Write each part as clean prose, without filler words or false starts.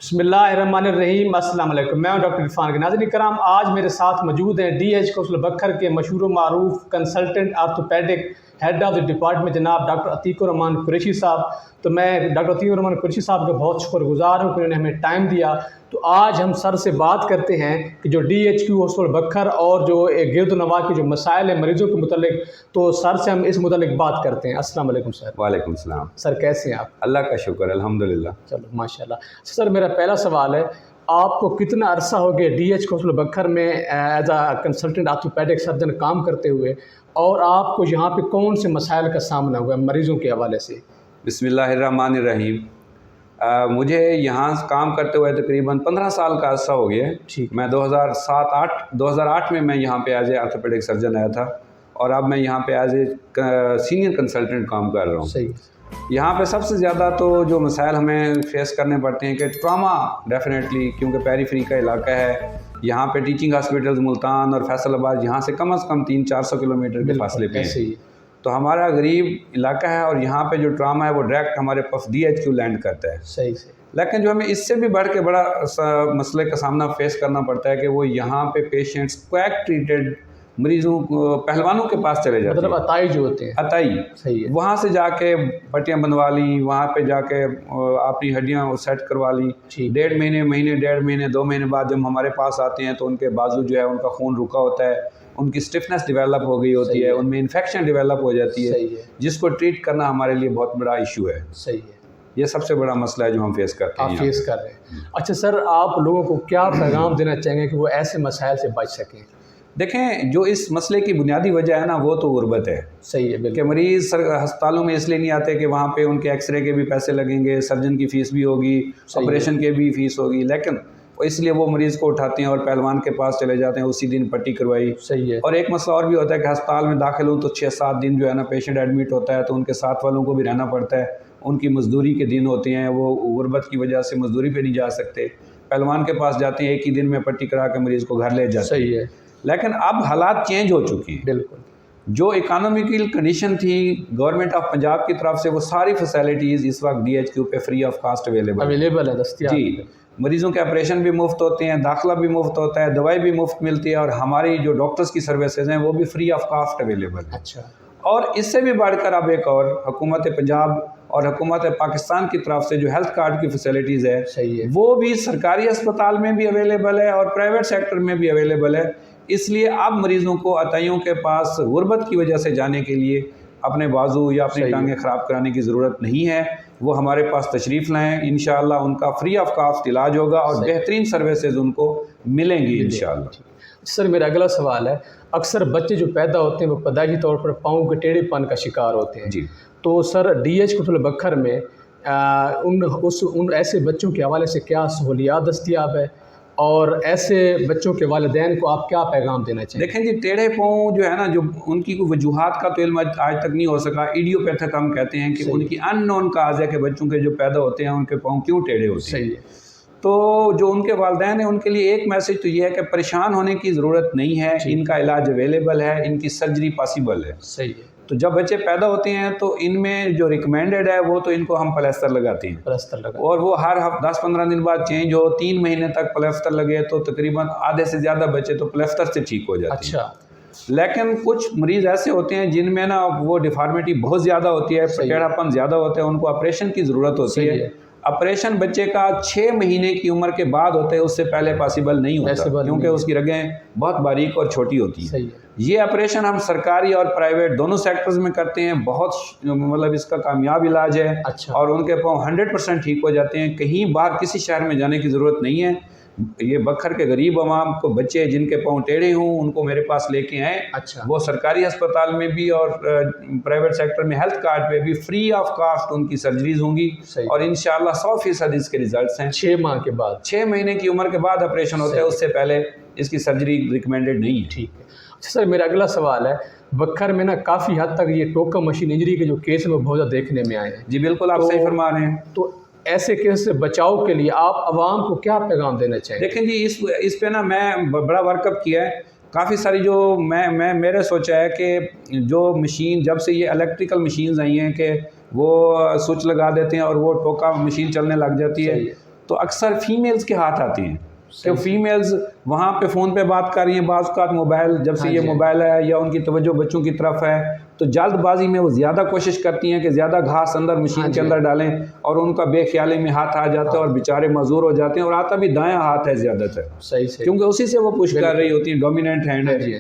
बिस्मिल्लाहिर्रहमानिर्रहीम। अस्सलाम वालेकुम। मैं हूं डॉक्टर इरफान के। नाज़रीन करम, आज मेरे साथ मौजूद हैं DH कौशल बखर के मशहूर मारूफ consultant orthopaedic head of the department जनाब डॉक्टर अतीकुर्रहमान कुरैशी साहब। तो मैं डॉक्टर अतीकुर्रहमान कुरैशी साहब का बहुत शुक्रगुजार हूँ कि उन्होंने हमें टाइम दिया। तो आज हम सर से बात करते हैं कि जो DHQ हॉस्पिटल बखर और जो गिरदोनवा के जो मसाइल हैं मरीज़ों के मुतल्लिक, तो सर से हम इस मुतल्लिक बात करते हैं। अस्सलाम वालेकुम सर। वालेकुम सलाम। सर कैसे हैं आप? अल्लाह का शुक्र, अल्हम्दुलिल्लाह। चलो माशाल्लाह। सर मेरा पहला सवाल है, आपको कितना अरसा हो गया DH हॉस्पिटल बखर में as a consultant orthopaedic surgeon काम करते हुए, और आपको यहाँ पे कौन से मसाइल का सामना हुआ मरीज़ों के हवाले से? बिस्मिल्लाहिर्रहमानिर्रहीम। मुझे यहाँ काम करते हुए तकरीबन 15 साल का अरसा हो गया। ठीक। मैं 2008 में मैं यहाँ पे एज ए आर्थोपेडिक सर्जन आया था, और अब मैं यहाँ पे एज ए सीनियर कंसल्टेंट काम कर रहा हूँ। सही। यहाँ पे सबसे ज़्यादा तो जो मसाइल हमें फेस करने पड़ते हैं कि ट्रामा डेफिनेटली, क्योंकि पेरीफ्री का इलाका है। यहाँ पे टीचिंग हॉस्पिटल्स मुल्तान और फैसलाबाद यहाँ से कम किलोमीटर के फासले पे हैं। तो हमारा गरीब इलाका है, और यहाँ पे जो ट्रामा है वो डायरेक्ट हमारे पास DHQ लैंड करता है। सही। लेकिन जो हमें इससे भी बढ़ के बड़ा मसले का सामना फेस करना पड़ता है कि वो यहाँ पे पेशेंट्स क्वैक ट्रीटेड मरीजों पहलवानों के पास चले जाते हैं। मतलब अताई जो होते हैं। अताई। सही है। वहाँ से जाके पट्टियाँ बनवा ली, वहाँ पे जाके अपनी हड्डियाँ सेट करवा ली। 1.5 महीने 2 महीने बाद जब हमारे पास आते हैं तो उनके बाजू जो है उनका खून रुका होता है, उनकी स्टिफनेस डेवलप हो गई होती है, उनमें इन्फेक्शन डेवलप हो जाती है, जिसको ट्रीट करना हमारे लिए बहुत बड़ा इशू है। सही है। ये सबसे बड़ा मसला है जो हम फेस करते हैं। आप फेस कर रहे हैं। अच्छा सर, आप लोगों को क्या पैगाम देना चाहेंगे कि वो ऐसे मसाइल से बच सकें? देखें, जो इस मसले की बुनियादी वजह है ना, वो तो गुर्बत है। सही है। कि मरीज़ अस्पतालों में इसलिए नहीं आते कि वहाँ पे उनके एक्सरे के भी पैसे लगेंगे, सर्जन की फ़ीस भी होगी, ऑपरेशन के भी फ़ीस होगी, लेकिन इसलिए वो मरीज़ को उठाते हैं और पहलवान के पास चले जाते हैं, उसी दिन पट्टी करवाई। सही है। और एक मसला और भी होता है कि अस्पताल में दाखिल हूँ तो 6-7 दिन जो है ना पेशेंट एडमिट होता है, तो उनके साथ वालों को भी रहना पड़ता है। उनकी मजदूरी के दिन होते हैं, वो गुर्बत की वजह से मजदूरी पे नहीं जा सकते। पहलवान के पास जाते हैं, एक ही दिन में पट्टी करा के मरीज़ को घर ले जाते हैं। सही है। लेकिन अब हालात चेंज हो चुकी हैं। बिल्कुल। जो इकोनॉमिकल कंडीशन थी गवर्नमेंट ऑफ पंजाब की तरफ से, वो सारी फैसिलिटीज़ इस वक्त DHQ पे फ्री ऑफ कास्ट अवेलेबल है, दस्तयाब जी। मरीज़ों के ऑपरेशन भी मुफ्त होते हैं, दाखिला भी मुफ्त होता है, दवाई भी मुफ्त मिलती है, और हमारी जो डॉक्टर्स की सर्विसेज हैं वो भी फ्री ऑफ कास्ट अवेलेबल है। अच्छा। और इससे भी बढ़कर अब एक और हुकूमत पंजाब और हुकूमत पाकिस्तान की तरफ से जो हेल्थ कार्ड की फैसिलिटीज़ है, सही है, वो भी सरकारी अस्पताल में भी अवेलेबल है और प्राइवेट सेक्टर में भी अवेलेबल है। इसलिए अब मरीज़ों को अताइयों के पास गुर्बत की वजह से जाने के लिए अपने बाजू या अपनी टांगें ख़राब कराने की ज़रूरत नहीं है। वो हमारे पास तशरीफ़ लाएँ, इंशाअल्लाह उनका फ्री ऑफ कास्ट इलाज होगा और बेहतरीन सर्विसेज उनको मिलेंगी इंशाअल्लाह। सर मेरा अगला सवाल है, अक्सर बच्चे जो पैदा होते हैं वो पैदाइशी तौर पर पाँव के टेढ़ेपन का शिकार होते हैं जी। तो सर DH हॉस्पिटल बखर में उन ऐसे बच्चों के हवाले से क्या सहूलियात दस्तियाब है, और ऐसे बच्चों के वालिदैन को आप क्या पैगाम देना चाहिए? देखें जी, टेढ़े पाँव जो है ना, जो उनकी कोई वजूहात का तो इल्म आज तक नहीं हो सका। इडियोपैथिक हम कहते हैं कि उनकी अननोन काज है कि बच्चों के जो पैदा होते हैं उनके पाँव क्यों टेढ़े होते हैं। सही है। तो जो उनके वालिदैन हैं उनके लिए एक मैसेज तो ये है कि परेशान होने की ज़रूरत नहीं है, इनका इलाज अवेलेबल है, इनकी सर्जरी पॉसिबल है। सही है। तो जब बच्चे पैदा होते हैं तो इनमें जो रिकमेंडेड है वो तो इनको हम प्लास्टर लगाते हैं, और वो हर 10-15 दिन बाद चेंज हो। 3 महीने तक प्लास्टर लगे तो तकरीबन आधे से ज़्यादा बच्चे तो प्लास्टर से ठीक हो जाते हैं। अच्छा। लेकिन कुछ मरीज़ ऐसे होते हैं जिनमें ना वो डिफॉर्मिटी बहुत ज़्यादा होती है, टेढ़ापन ज़्यादा होता है, उनको ऑपरेशन की ज़रूरत होती है। ऑपरेशन बच्चे का 6 महीने की उम्र के बाद होता है, उससे पहले पॉसिबल नहीं होता, क्योंकि उसकी रगें बहुत बारीक और छोटी होती हैं। ये ऑपरेशन हम सरकारी और प्राइवेट दोनों सेक्टर्स में करते हैं। बहुत मतलब इसका कामयाब इलाज है। अच्छा। और उनके पाँव 100% ठीक हो जाते हैं। कहीं बाहर किसी शहर में जाने की ज़रूरत नहीं है। ये बखर के गरीब आवाम को बच्चे जिनके पाँव टेढ़े हों उनको मेरे पास लेके आएँ। अच्छा। वो सरकारी अस्पताल में भी और प्राइवेट सेक्टर में हेल्थ कार्ड पे भी फ्री ऑफ कास्ट उनकी सर्जरीज होंगी, और इंशाअल्लाह 100% इसके रिजल्ट्स हैं। 6 माह के बाद, 6 महीने की उम्र के बाद ऑपरेशन होता है, उससे पहले इसकी सर्जरी रिकमेंडेड नहीं है। ठीक है। अच्छा सर, मेरा अगला सवाल है, बखर में ना काफ़ी हद तक ये टोका मशीन इंजरी के जो केस में बहुत ज़्यादा देखने में आए हैं। जी बिल्कुल, आप सही फरमा रहे हैं। तो ऐसे केस से बचाव के लिए आप आवाम को क्या पैगाम देना चाहिए? देखें जी, इस पे ना मैं बड़ा वर्कअप किया है। काफ़ी सारी जो मेरे सोचा है कि जो मशीन जब से ये इलेक्ट्रिकल मशीन्स आई हैं कि वो स्विच लगा देते हैं और वो टोका मशीन चलने लग जाती है, تو اکثر فیمیلز کے ہاتھ آتی ہیں کہ فیمیلز وہاں پہ فون پہ بات کر رہی ہیں، بعض اوقات موبائل جب سے یہ موبائل ہے یا ان کی توجہ بچوں کی طرف ہے تو جلد بازی میں وہ زیادہ کوشش کرتی ہیں کہ زیادہ گھاس اندر مشین کے اندر ڈالیں، اور ان کا بے خیالی میں ہاتھ آ جاتا ہے اور بیچارے معذور ہو جاتے ہیں، اور آتا بھی دایاں ہاتھ ہے زیادہ تر، کیونکہ اسی سے وہ پش کر رہی ہوتی ہیں، ڈومیننٹ ہینڈ ہے۔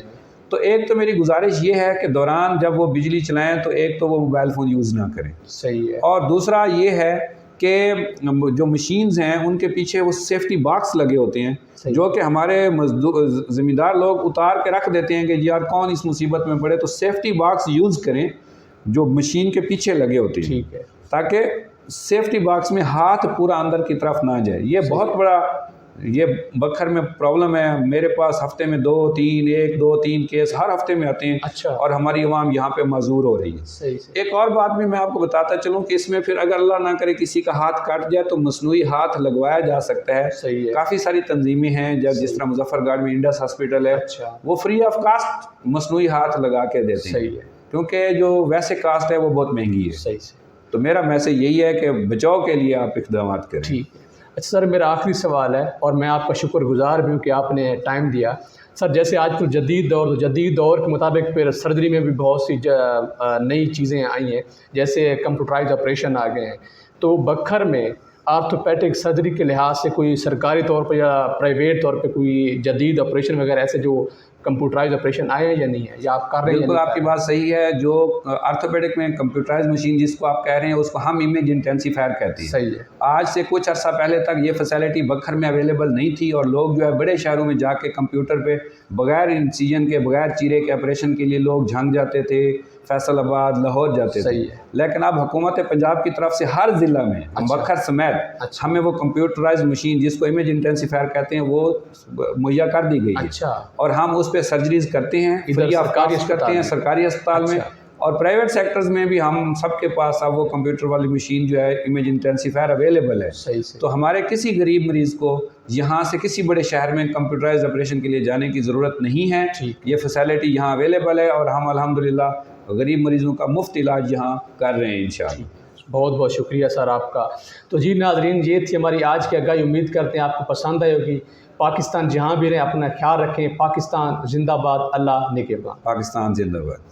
تو ایک تو میری گزارش یہ ہے کہ دوران جب وہ بجلی چلائیں تو ایک تو وہ موبائل فون یوز نہ کریں، صحیح ہے، اور دوسرا یہ ہے کہ جو مشینز ہیں ان کے پیچھے وہ سیفٹی باکس لگے ہوتے ہیں جو کہ ہمارے ذمہ دار لوگ اتار کے رکھ دیتے ہیں کہ یار کون اس مصیبت میں پڑے، تو سیفٹی باکس یوز کریں جو مشین کے پیچھے لگے ہوتے ہیں، تاکہ سیفٹی باکس میں ہاتھ پورا اندر کی طرف نہ جائے۔ یہ بہت بڑا یہ بکھر میں پرابلم ہے، میرے پاس ہفتے میں 1-2-3 کیس ہر ہفتے میں آتے ہیں، اور ہماری عوام یہاں پہ معذور ہو رہی ہے۔ ایک اور بات بھی میں آپ کو بتاتا چلوں کہ اس میں پھر اگر اللہ نہ کرے کسی کا ہاتھ کٹ جائے تو مصنوعی ہاتھ لگوایا جا سکتا ہے۔ کافی ساری تنظیمیں ہیں جس طرح مظفر گڑھ میں انڈس ہاسپٹل ہے، وہ فری آف کاسٹ مصنوعی ہاتھ لگا کے دیتے ہیں، کیونکہ جو ویسے کاسٹ ہے وہ بہت مہنگی ہے۔ تو میرا میسج یہی ہے کہ بچاؤ کے لیے آپ اقدامات کریں۔ اچھا سر، میرا آخری سوال ہے اور میں آپ کا شکر گزار بھی ہوں کہ آپ نے ٹائم دیا۔ سر جیسے آج کل جدید دور کے مطابق پھر سرجری میں بھی بہت سی نئی چیزیں آئی ہیں، جیسے کمپیوٹرائز آپریشن آ گئے ہیں، تو بکھر میں آرتھوپیڈک سرجری کے لحاظ سے کوئی سرکاری طور پہ یا پرائیویٹ طور پہ کوئی جدید آپریشن وغیرہ ایسے جو کمپیوٹرائز آپریشن آئے ہیں یا نہیں ہے، یا آپ کر رہے ہیں؟ بالکل آپ کی بات صحیح ہے۔ جو آرتھوپیڈک میں کمپیوٹرائز مشین جس کو آپ کہہ رہے ہیں اس کو ہم امیج انٹینسیفائر کہتے ہیں۔ صحیح ہے۔ آج سے کچھ عرصہ پہلے تک یہ فیسلٹی بکھر میں اویلیبل نہیں تھی، اور لوگ جو ہے بڑے شہروں میں جا کے کمپیوٹر پہ بغیر انسیجن کے بغیر چیرے کے آپریشن کے لیے لوگ جھنگ جاتے تھے، فیصل آباد لاہور جاتے تھے۔ لیکن اب حکومت پنجاب کی طرف سے ہر ضلع میں بکھر سمیت ہمیں وہ کمپیوٹرائز مشین جس کو امیج انٹینسیفائر کہتے ہیں وہ مہیا کر دی گئی ہے، اور ہم اس پہ سرجریز کرتے ہیں، فری آف کاسٹ کرتے ہیں سرکاری اسپتال میں، اور پرائیویٹ سیکٹرز میں بھی ہم سب کے پاس اب وہ کمپیوٹر والی مشین جو ہے امیج انٹینسیفائر اویلیبل ہے۔ تو ہمارے کسی غریب مریض کو یہاں سے کسی بڑے شہر میں کمپیوٹرائز آپریشن کے لیے جانے کی ضرورت نہیں ہے، یہ فیسلٹی یہاں اویلیبل ہے، اور ہم الحمدللہ غریب مریضوں کا مفت علاج یہاں کر رہے ہیں انشاءاللہ۔ بہت بہت شکریہ سر آپ کا۔ تو جی ناظرین، یہ تھی ہماری آج کی آگاہی، امید کرتے ہیں آپ کو پسند آئی ہوگی۔ پاکستان جہاں بھی رہیں اپنا خیال رکھیں۔ پاکستان زندہ باد، اللہ نگہبان۔ پاکستان زندہ باد۔